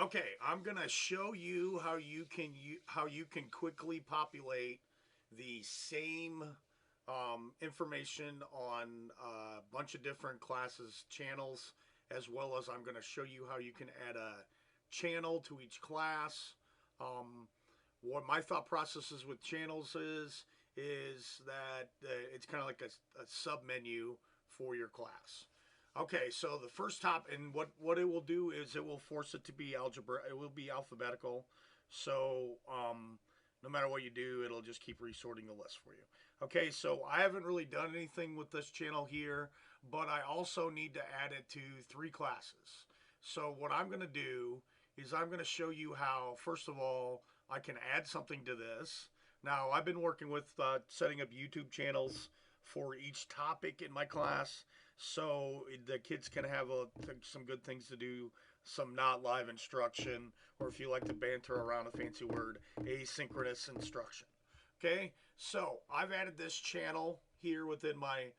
Okay, I'm gonna show you how you can quickly populate the same information on a bunch of different classes channels, as well as I'm gonna show you how you can add a channel to each class. What my thought process is with channels is that it's kind of like a sub menu for your class. Okay, so the first top, and what it will do is it will force it to be algebra. It will be alphabetical. So no matter what you do, it'll just keep resorting the list for you. Okay, so I haven't really done anything with this channel here, but I also need to add it to 3 classes. So what I'm going to do is I'm going to show you how, first of all, I can add something to this. Now, I've been working with setting up YouTube channels for each topic in my class, so the kids can have some good things to do, some not live instruction, or if you like to banter around a fancy word, asynchronous instruction. Okay, so I've added this channel here within my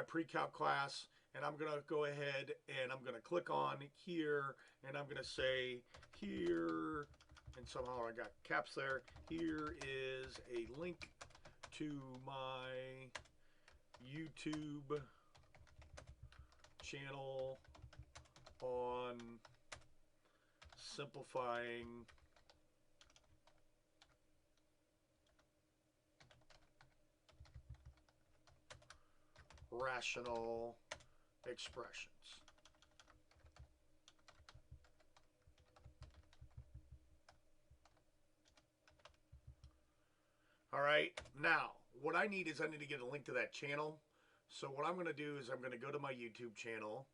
pre-calc class, and I'm gonna go ahead and I'm gonna click on here, and I'm gonna say here, and somehow I got caps there. Here is a link to my YouTube channel on simplifying rational expressions. All right, now what I need is I need to get a link to that channel. So what I'm going to do is I'm going to go to my YouTube channel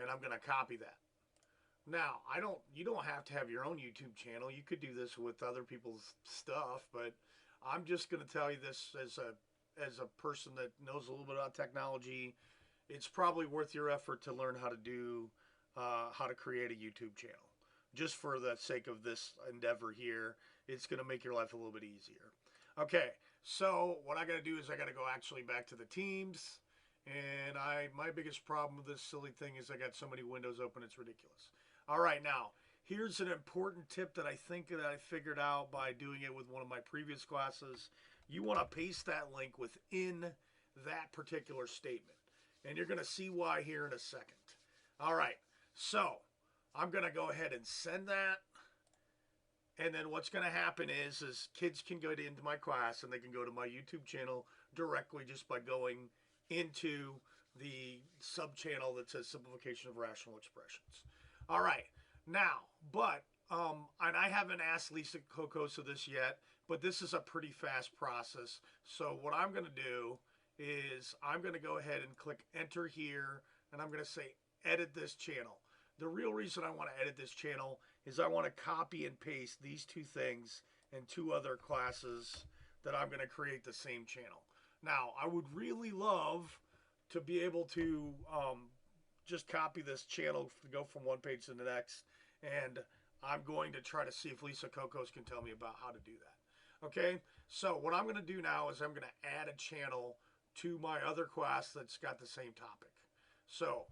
and I'm going to copy that. Now, you don't have to have your own YouTube channel. You could do this with other people's stuff, but I'm just going to tell you this as a person that knows a little bit about technology. It's probably worth your effort to learn how to create a YouTube channel. Just for the sake of this endeavor here, it's going to make your life a little bit easier. Okay, so what I got to do is I got to go actually back to the Teams, and my biggest problem with this silly thing is I got so many windows open, it's ridiculous. All right, now here's an important tip that I think that I figured out by doing it with one of my previous classes. You want to paste that link within that particular statement, and you're going to see why here in a second. All right, so I'm going to go ahead and send that. And then what's going to happen is kids can go into my class and they can go to my YouTube channel directly just by going into the sub channel that says simplification of rational expressions. All right, now, and I haven't asked Lisa Kokosa this yet, but this is a pretty fast process. So what I'm going to do is I'm going to go ahead and click enter here, and I'm going to say edit this channel. The real reason I want to edit this channel is I want to copy and paste these 2 things in 2 other classes that I'm going to create the same channel. Now, I would really love to be able to just copy this channel, go from one page to the next, and I'm going to try to see if Lisa Kokos can tell me about how to do that. Okay, so what I'm going to do now is I'm going to add a channel to my other class that's got the same topic. So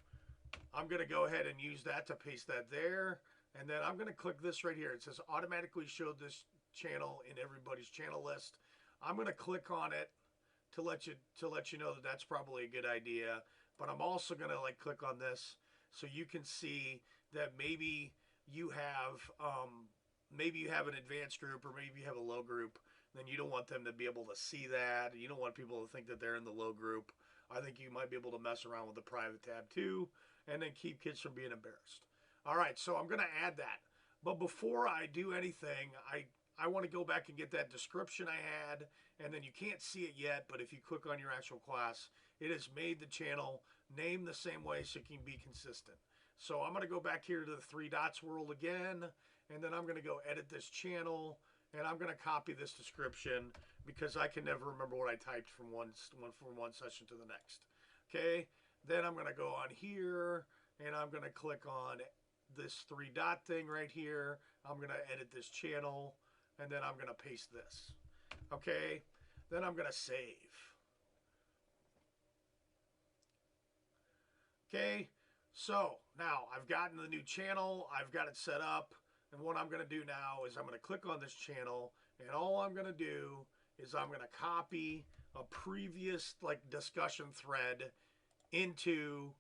I'm going to go ahead and use that to paste that there. And then I'm going to click this right here. It says automatically show this channel in everybody's channel list. I'm going to click on it to let you know that that's probably a good idea. But I'm also going to click on this so you can see that maybe you have an advanced group, or maybe you have a low group. Then you don't want them to be able to see that. You don't want people to think that they're in the low group. I think you might be able to mess around with the private tab too, and then keep kids from being embarrassed. All right, so I'm going to add that. But before I do anything, I want to go back and get that description I had, and then you can't see it yet, but if you click on your actual class, it has made the channel name the same way so it can be consistent. So I'm going to go back here to the 3 dots world again, and then I'm going to go edit this channel, and I'm going to copy this description because I can never remember what I typed from one session to the next. Okay, then I'm going to go on here, and I'm going to click on this 3 dot thing right here. I'm going to edit this channel, and then I'm going to paste this. Okay, then I'm going to save. Okay, So now I've gotten the new channel, I've got it set up, and what I'm going to do now is I'm going to click on this channel, and all I'm going to do is I'm going to copy a previous like discussion thread into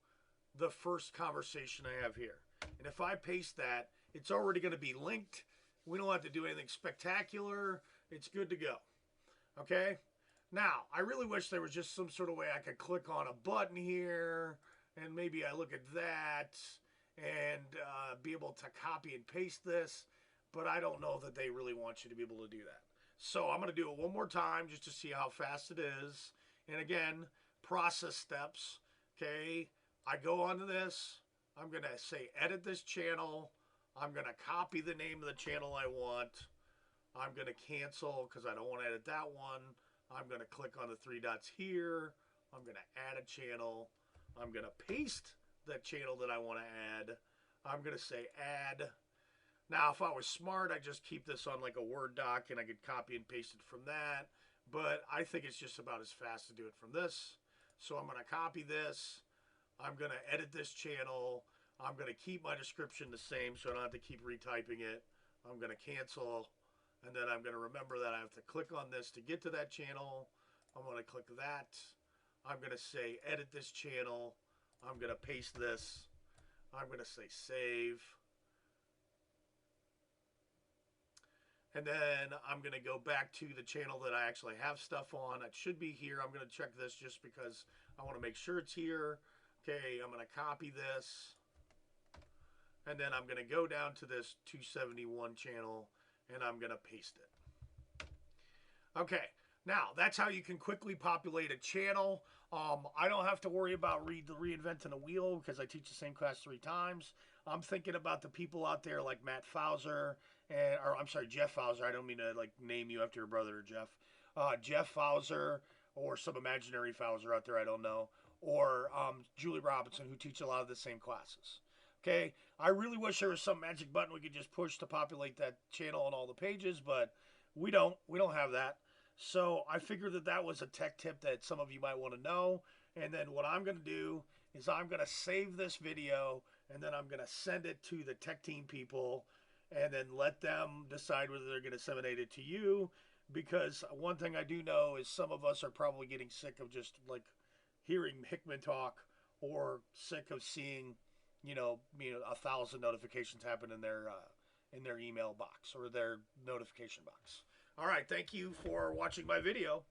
the first conversation I have here. And if I paste that, it's already going to be linked. We don't have to do anything spectacular. It's good to go. Okay? Now, I really wish there was just some sort of way I could click on a button here, and maybe I look at that and be able to copy and paste this, but I don't know that they really want you to be able to do that. So I'm going to do it one more time just to see how fast it is. And again, process steps. Okay, I go onto this. I'm going to say edit this channel. I'm going to copy the name of the channel I want. I'm going to cancel because I don't want to edit that one. I'm going to click on the three dots here. I'm going to add a channel. I'm going to paste the channel that I want to add. I'm going to say add. Now, if I was smart, I'd just keep this on like a Word doc and I could copy and paste it from that. But I think it's just about as fast to do it from this. So I'm going to copy this. I'm going to edit this channel. I'm going to keep my description the same so I don't have to keep retyping it. I'm going to cancel. And then I'm going to remember that I have to click on this to get to that channel. I'm going to click that. I'm going to say edit this channel. I'm going to paste this. I'm going to say save. And then I'm going to go back to the channel that I actually have stuff on. It should be here. I'm going to check this just because I want to make sure it's here. Okay, I'm going to copy this. And then I'm going to go down to this 271 channel and I'm going to paste it. Okay, now that's how you can quickly populate a channel. I don't have to worry about reinventing a wheel because I teach the same class 3 times. I'm thinking about the people out there like Matt Fauser, or I'm sorry, Jeff Fauser. I don't mean to like name you after your brother or Jeff. Jeff Fauser or some imaginary Fauser out there, I don't know. Or Julie Robinson, who teach a lot of the same classes. Okay, I really wish there was some magic button we could just push to populate that channel on all the pages, but we don't. We don't have that. So I figured that that was a tech tip that some of you might want to know. And then what I'm going to do is I'm going to save this video and then I'm going to send it to the tech team people and then let them decide whether they're going to disseminate it to you. Because one thing I do know is some of us are probably getting sick of just like hearing Hickman talk or sick of seeing, 1,000 notifications happen in their email box or their notification box. All right, thank you for watching my video.